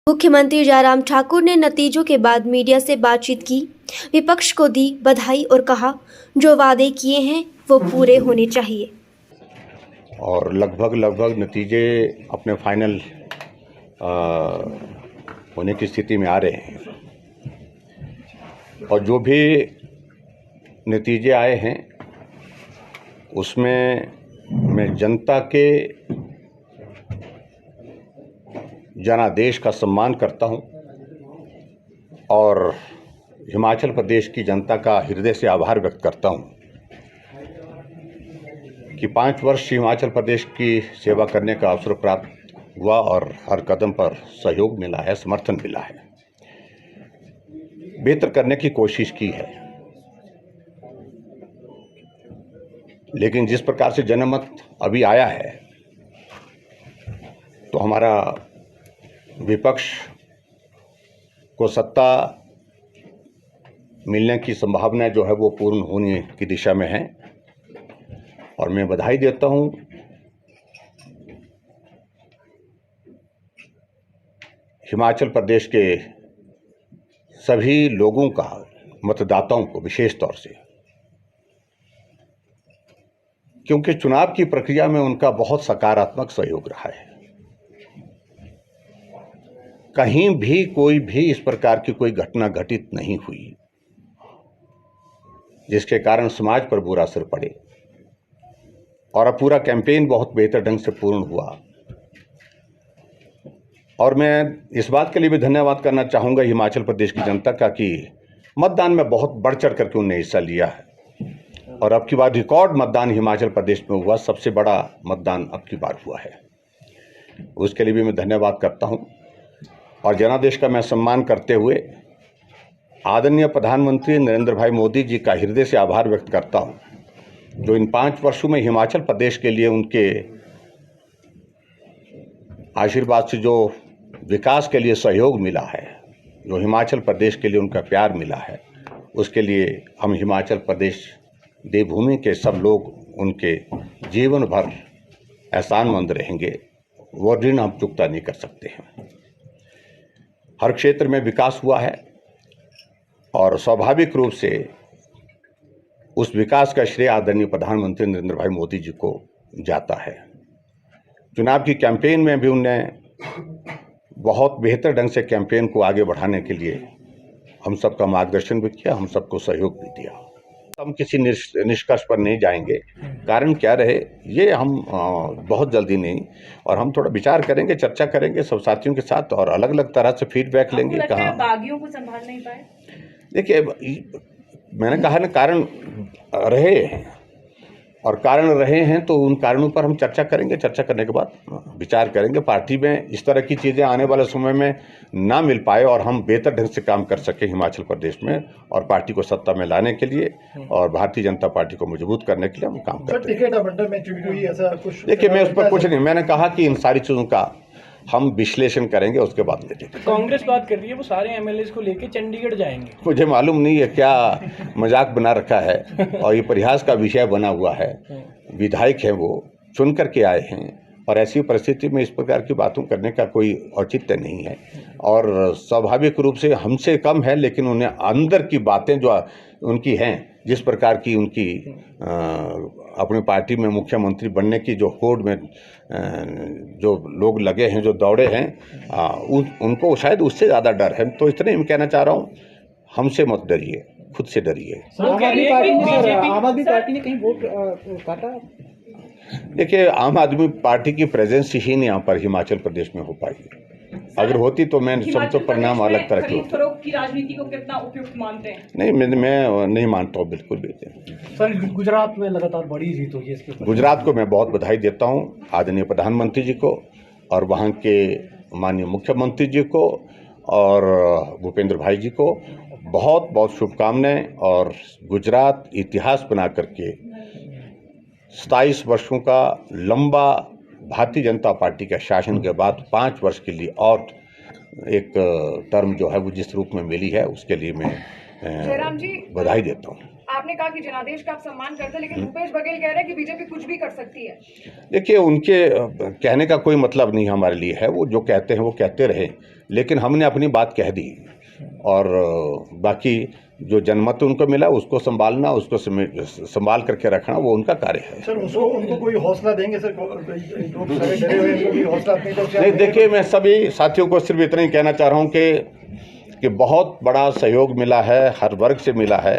मुख्यमंत्री जयराम ठाकुर ने नतीजों के बाद मीडिया से बातचीत की, विपक्ष को दी बधाई और कहा जो वादे किए हैं वो पूरे होने चाहिए। और लगभग नतीजे अपने फाइनल होने की स्थिति में आ रहे हैं और जो भी नतीजे आए हैं उसमें मैं जनता के जनादेश का सम्मान करता हूं और हिमाचल प्रदेश की जनता का हृदय से आभार व्यक्त करता हूं कि 5 वर्ष हिमाचल प्रदेश की सेवा करने का अवसर प्राप्त हुआ और हर कदम पर सहयोग मिला है, समर्थन मिला है, बेहतर करने की कोशिश की है। लेकिन जिस प्रकार से जनमत अभी आया है तो हमारा विपक्ष को सत्ता मिलने की संभावना जो है वो पूर्ण होने की दिशा में है और मैं बधाई देता हूं हिमाचल प्रदेश के सभी लोगों का, मतदाताओं को विशेष तौर से, क्योंकि चुनाव की प्रक्रिया में उनका बहुत सकारात्मक सहयोग रहा है। कहीं भी कोई भी इस प्रकार की कोई घटना घटित नहीं हुई जिसके कारण समाज पर बुरा असर पड़े और अब पूरा कैंपेन बहुत बेहतर ढंग से पूर्ण हुआ। और मैं इस बात के लिए भी धन्यवाद करना चाहूँगा हिमाचल प्रदेश की जनता का कि मतदान में बहुत बढ़ चढ़ करके उन्होंने हिस्सा लिया है और अब की बार रिकॉर्ड मतदान हिमाचल प्रदेश में हुआ, सबसे बड़ा मतदान अब की बार हुआ है। उसके लिए भी मैं धन्यवाद करता हूँ और जनादेश का मैं सम्मान करते हुए आदरणीय प्रधानमंत्री नरेंद्र भाई मोदी जी का हृदय से आभार व्यक्त करता हूं जो इन 5 वर्षों में हिमाचल प्रदेश के लिए उनके आशीर्वाद से जो विकास के लिए सहयोग मिला है, जो हिमाचल प्रदेश के लिए उनका प्यार मिला है, उसके लिए हम हिमाचल प्रदेश देवभूमि के सब लोग उनके जीवन भर एहसानमंद रहेंगे। वो ऋण हम चुकता नहीं कर सकते हैं। हर क्षेत्र में विकास हुआ है और स्वाभाविक रूप से उस विकास का श्रेय आदरणीय प्रधानमंत्री नरेंद्र भाई मोदी जी को जाता है। चुनाव की कैंपेन में भी उन्होंने बहुत बेहतर ढंग से कैंपेन को आगे बढ़ाने के लिए हम सबका मार्गदर्शन भी किया, हम सबको सहयोग भी दिया। हम किसी निष्कर्ष पर नहीं जाएंगे, कारण क्या रहे ये हम बहुत जल्दी नहीं, और हम थोड़ा विचार करेंगे, चर्चा करेंगे सब साथियों के साथ और अलग अलग तरह से फीडबैक लेंगे। कहाँ बागियों को संभाल नहीं पाए? देखिए, मैंने कहा ना, कारण रहे हैं और कारण रहे हैं तो उन कारणों पर हम चर्चा करेंगे। चर्चा करने के बाद विचार करेंगे। पार्टी में इस तरह की चीज़ें आने वाले समय में ना मिल पाए और हम बेहतर ढंग से काम कर सके हिमाचल प्रदेश में और पार्टी को सत्ता में लाने के लिए और भारतीय जनता पार्टी को मजबूत करने के लिए हम काम करते हैं। देखिए, मैं उस पर कुछ नहीं, मैंने कहा कि इन सारी चीज़ों का हम विश्लेषण करेंगे, उसके बाद देखेंगे। कांग्रेस बात कर रही है वो सारे एमएलए को लेके चंडीगढ़ जाएंगे। मुझे मालूम नहीं है क्या मजाक बना रखा है और ये परिहास का विषय बना हुआ है। विधायक हैं, वो चुन करके आए हैं और ऐसी परिस्थिति में इस प्रकार की बातों करने का कोई औचित्य नहीं है और स्वाभाविक रूप से हमसे कम है, लेकिन उन्हें अंदर की बातें जो उनकी हैं, जिस प्रकार की उनकी अपनी पार्टी में मुख्यमंत्री बनने की जो होड़ में जो लोग लगे हैं, जो दौड़े हैं, उनको शायद उससे ज़्यादा डर है। तो इतने ही मैं कहना चाह रहा हूँ, हमसे मत डरिए, खुद से डरिए। आम आदमी पार्टी ने कहीं वोट काटा? देखिए, आम आदमी पार्टी की प्रेजेंस ही नहीं यहाँ पर हिमाचल प्रदेश में हो पाई। अगर होती तो मैं समझता परिणाम अलग तरह के होते। की राजनीति को कितना उपयुक्त मानते हैं? नहीं, मैं नहीं मानता हूँ बिल्कुल भी। सर, गुजरात में लगातार बड़ी जीत हुई है इसके ऊपर। गुजरात को मैं बहुत बधाई देता हूँ आदरणीय प्रधानमंत्री जी को और वहाँ के माननीय मुख्यमंत्री जी को और भूपेंद्र भाई जी को बहुत बहुत शुभकामनाएं। और गुजरात इतिहास बना करके 27 वर्षों का लंबा भारतीय जनता पार्टी के शासन के बाद 5 वर्ष के लिए और एक टर्म जो है वो जिस रूप में मिली है, उसके लिए मैं जयराम जी बधाई देता हूँ। आपने कहा कि जनादेश का आप सम्मान करते हैं, लेकिन भूपेश बघेल कह रहे हैं कि बीजेपी कुछ भी कर सकती है। देखिए, उनके कहने का कोई मतलब नहीं हमारे लिए है। वो जो कहते हैं वो कहते रहे। लेकिन हमने अपनी बात कह दी और बाकी जो जनमत उनको मिला उसको संभालना, उसको संभाल करके रखना वो उनका कार्य है। सर उनको कोई हौसला देंगे सर? लोग सारे डरे हुए हैं, कोई हौसला अपनी तरफ से नहीं, देखिए मैं सभी साथियों को सिर्फ इतना ही कहना चाह रहा हूँ कि बहुत बड़ा सहयोग मिला है, हर वर्ग से मिला है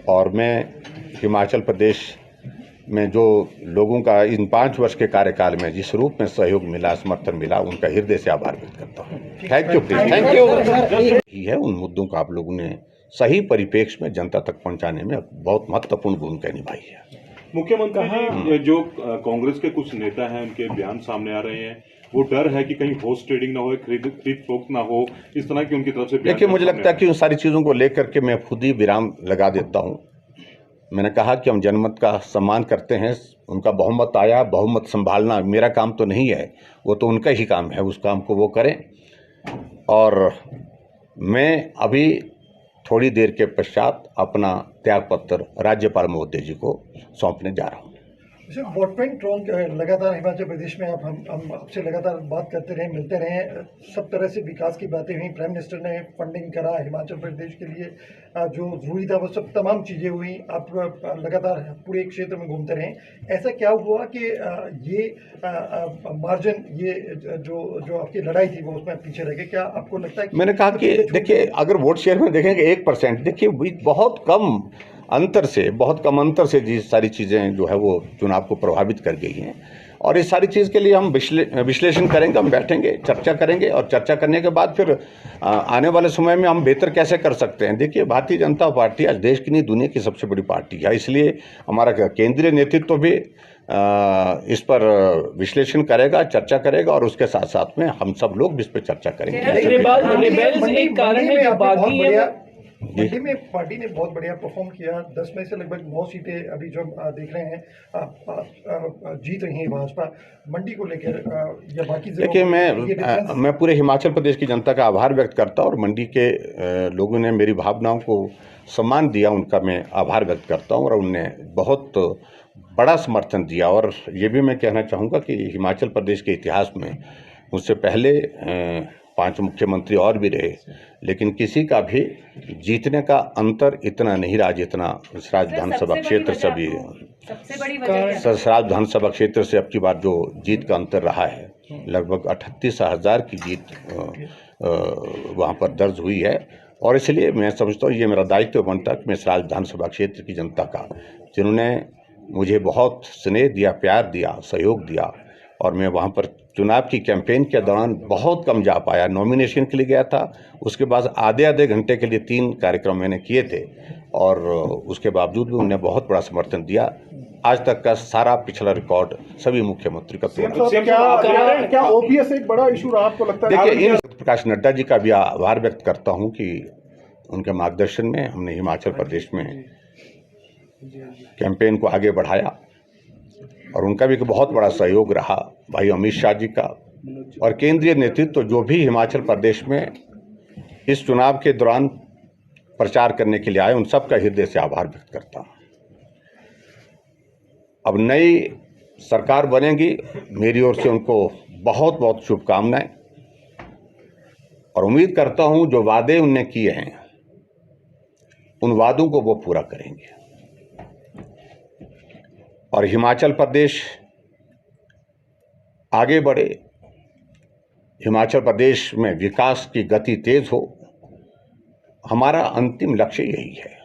और मैं हिमाचल प्रदेश में जो लोगों का इन 5 वर्ष के कार्यकाल में जिस रूप में सहयोग मिला, समर्थन मिला, उनका हृदय से आभार व्यक्त करता हूँ। Thank you please, thank you. है उन मुद्दों का आप लोगों ने सही परिप्रेक्ष्य में जनता तक पहुंचाने में बहुत महत्वपूर्ण भूमिका निभाई है। मुख्यमंत्री जी, जो कांग्रेस के कुछ नेता हैं उनके बयान सामने आ रहे हैं, वो डर है कि कहीं हॉर्स ट्रेडिंग ना हो, खरीद फरोख्त ना हो, इस तरह की उनकी तरफ से। देखिए मुझे लगता है कि उन सारी चीज़ों को लेकर के मैं खुद ही विराम लगा देता हूँ। मैंने कहा कि हम जनमत का सम्मान करते हैं, उनका बहुमत आया, बहुमत संभालना मेरा काम तो नहीं है, वो तो उनका ही काम है, उस काम को वो करें। और मैं अभी थोड़ी देर के पश्चात अपना त्यागपत्र राज्यपाल महोदय जी को सौंपने जा रहा हूँ। सर वोट बैंक ट्रोल लगातार हिमाचल प्रदेश में हम आपसे लगातार बात करते रहे, मिलते रहे, सब तरह से विकास की बातें हुई, प्राइम मिनिस्टर ने फंडिंग करा हिमाचल प्रदेश के लिए, जो जरूरी था वो सब तमाम चीज़ें हुई, आप लगातार पूरे क्षेत्र में घूमते रहे। ऐसा क्या हुआ कि ये मार्जिन, ये जो आपकी लड़ाई थी वो उसमें पीछे रह गए? क्या आपको लगता है कि मैंने कहा कि देखिए अगर वोट शेयर में देखेंगे 1%, देखिए बहुत कम अंतर से ये सारी चीज़ें जो है वो चुनाव को प्रभावित कर गई हैं। और इस सारी चीज़ के लिए हम विश्लेषण करेंगे, हम बैठेंगे, चर्चा करेंगे और चर्चा करने के बाद फिर आने वाले समय में हम बेहतर कैसे कर सकते हैं। देखिए भारतीय जनता पार्टी आज देश की नहीं दुनिया की सबसे बड़ी पार्टी है, इसलिए हमारा केंद्रीय नेतृत्व भी इस पर विश्लेषण करेगा, चर्चा करेगा और उसके साथ साथ में हम सब लोग भी इस पर चर्चा करेंगे। मंडी में पार्टी ने बहुत बढ़िया परफॉर्म किया, 10 में से लगभग 9 सीटें अभी जो हम देख रहे हैं जीत रही है भाजपा। मंडी को लेकर या बाकी देखिए मैं पूरे हिमाचल प्रदेश की जनता का आभार व्यक्त करता हूँ और मंडी के लोगों ने मेरी भावनाओं को सम्मान दिया, उनका मैं आभार व्यक्त करता हूँ और उनने बहुत बड़ा समर्थन दिया। और ये भी मैं कहना चाहूँगा कि हिमाचल प्रदेश के इतिहास में मुझसे पहले 5 मुख्यमंत्री और भी रहे, लेकिन किसी का भी जीतने का अंतर इतना नहीं रहा जितना सराज विधानसभा क्षेत्र से भी, सराज विधानसभा क्षेत्र से अब की बार जो जीत का अंतर रहा है, लगभग 38,000 की जीत वहाँ पर दर्ज हुई है। और इसलिए मैं समझता हूँ ये मेरा दायित्व बनता है कि मैं सराज विधानसभा क्षेत्र की जनता का, जिन्होंने मुझे बहुत स्नेह दिया, प्यार दिया, सहयोग दिया, और मैं वहाँ पर चुनाव की कैंपेन के दौरान बहुत कम जा पाया। नॉमिनेशन के लिए गया था, उसके बाद आधे घंटे के लिए 3 कार्यक्रम मैंने किए थे और उसके बावजूद भी उन्होंने बहुत बड़ा समर्थन दिया। आज तक का सारा पिछला रिकॉर्ड सभी मुख्यमंत्री का तोड़ा। क्या ओपीएस एक बड़ा इशू रहा आपको लगता है? देखिए प्रकाश नड्डा जी का भी आभार व्यक्त करता हूँ कि उनके मार्गदर्शन में हमने हिमाचल प्रदेश में कैंपेन को आगे बढ़ाया और उनका भी बहुत बड़ा सहयोग रहा, भाई अमित शाह जी का और केंद्रीय नेतृत्व जो भी हिमाचल प्रदेश में इस चुनाव के दौरान प्रचार करने के लिए आए, उन सब का हृदय से आभार व्यक्त करता हूँ। अब नई सरकार बनेगी, मेरी ओर से उनको बहुत बहुत शुभकामनाएं और उम्मीद करता हूँ जो वादे उनने किए हैं उन वादों को वो पूरा करेंगे और हिमाचल प्रदेश आगे बढ़े, हिमाचल प्रदेश में विकास की गति तेज हो, हमारा अंतिम लक्ष्य यही है।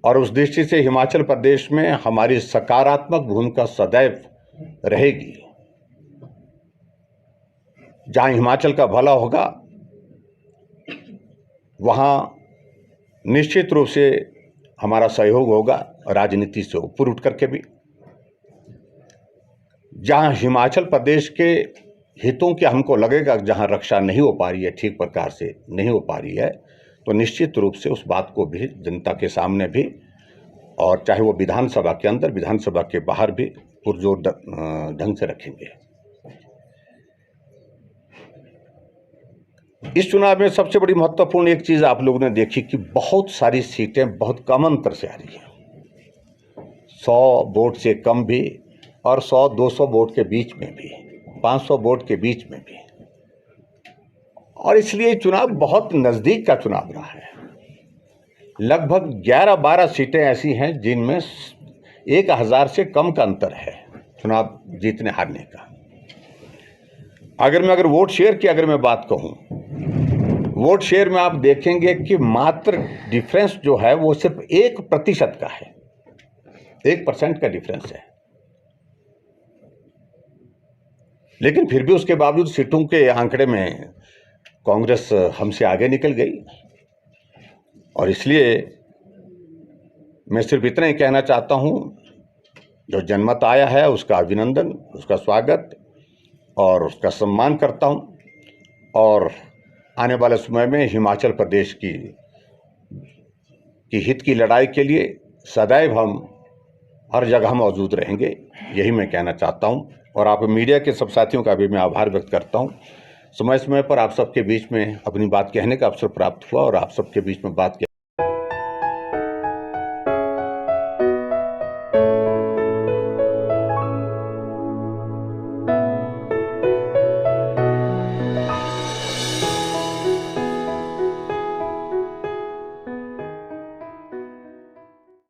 और उस दृष्टि से हिमाचल प्रदेश में हमारी सकारात्मक भूमिका सदैव रहेगी। जहां हिमाचल का भला होगा वहां निश्चित रूप से हमारा सहयोग होगा, राजनीति से ऊपर उठ करके भी। जहां हिमाचल प्रदेश के हितों की हमको लगेगा जहां रक्षा नहीं हो पा रही है, ठीक प्रकार से नहीं हो पा रही है, तो निश्चित रूप से उस बात को भी जनता के सामने भी, और चाहे वो विधानसभा के अंदर, विधानसभा के बाहर भी पुरजोर ढंग से रखेंगे। इस चुनाव में सबसे बड़ी महत्वपूर्ण एक चीज आप लोगों ने देखी कि बहुत सारी सीटें बहुत कम अंतर से आ रही हैं, 100 वोट से कम भी और 100-200 वोट के बीच में भी, 500 वोट के बीच में भी। और इसलिए चुनाव बहुत नज़दीक का चुनाव रहा है। लगभग 11-12 सीटें ऐसी हैं जिनमें 1000 से कम का अंतर है चुनाव जीतने हारने का। अगर वोट शेयर की अगर मैं बात कहूं, वोट शेयर में आप देखेंगे कि मात्र डिफरेंस जो है वो सिर्फ 1% का है, 1% का डिफरेंस है। लेकिन फिर भी उसके बावजूद सीटों के आंकड़े में कांग्रेस हमसे आगे निकल गई। और इसलिए मैं सिर्फ इतना ही कहना चाहता हूं, जो जनमत आया है उसका अभिनंदन, उसका स्वागत और उसका सम्मान करता हूं। और आने वाले समय में हिमाचल प्रदेश की हित की लड़ाई के लिए सदैव हम हर जगह मौजूद रहेंगे, यही मैं कहना चाहता हूं। और आप मीडिया के सब साथियों का भी मैं आभार व्यक्त करता हूं। समय समय पर आप सबके बीच में अपनी बात कहने का अवसर प्राप्त हुआ और आप सबके बीच में बात